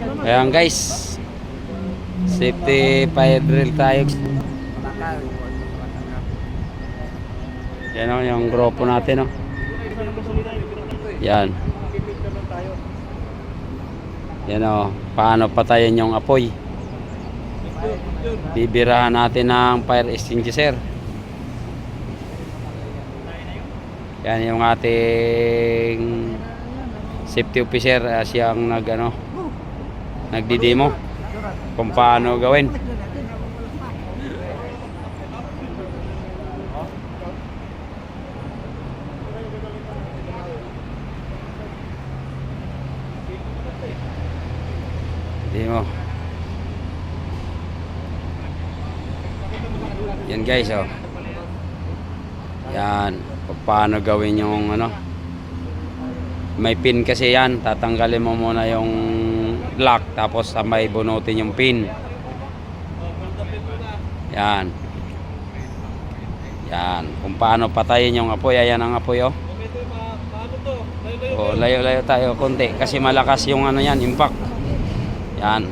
Ayan guys, safety fire drill tayo. Yan o, yung grupo natin o. Yan. Yan o, paano patayin yung apoy. Bibirahan natin ng fire extinguisher. Yan yung ating safety officer, siyang nagdidemo kung paano gawin. Demo. Yan guys, oh. Yan, paano gawin yung may pin kasi yan, tatanggalin mo muna yung lock tapos may bunutin yung pin. Yan. Yan, kung paano patayin yung apoy. Ayan ang apoy, oh. Oh, layo-layo tayo konti kasi malakas yung yan, impact. Yan.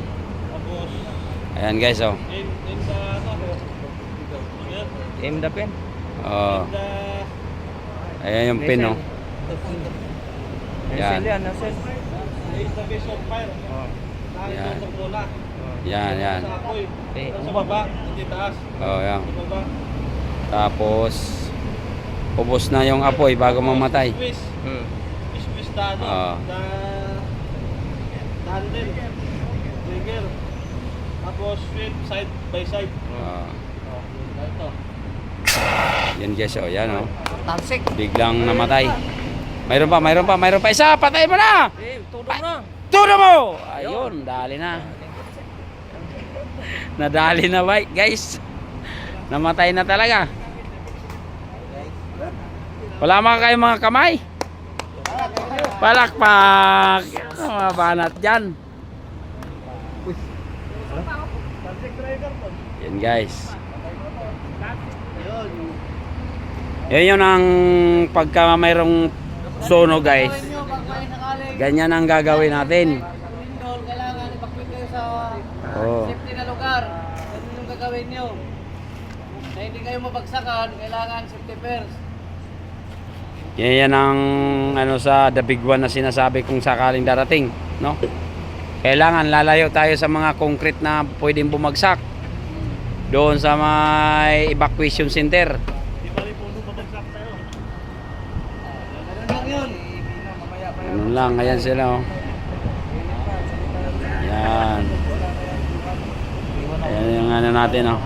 Ayan guys, oh. Aim the pin. Oh. Ayan yung pin, oh. Yan. Yan. Yan, yan. Oh, yan. Tapos ubos na yung apoy bago mamatay. Oh. Tapos side by side. Oh. Yan guys, oh, yan, oh. Tansik. Biglang namatay. Mayroon pa. Isa, patay mo na. Tudong na. Tudong mo. Ayun, dali na. Nadali na ba, guys? Namatay na talaga. Wala mga kayong mga kamay. Palakpak. Mga banat dyan. Yan guys. Yan yun ang pagka mayroong sono guys. Ganyan ang gagawin natin. Kailangan ipakwit kayo sa safety na lugar. Ganun yung gagawin nyo. Na hindi kayo mabagsakan, kailangan safety first. Yan ang sa the big one na sinasabi kung sakaling darating, no? Kailangan lalayo tayo sa mga concrete na pwedeng bumagsak. Doon sa may evacuation center. Ganun lang, ayan sila, oh. Yan. Ayan yung natin, oh.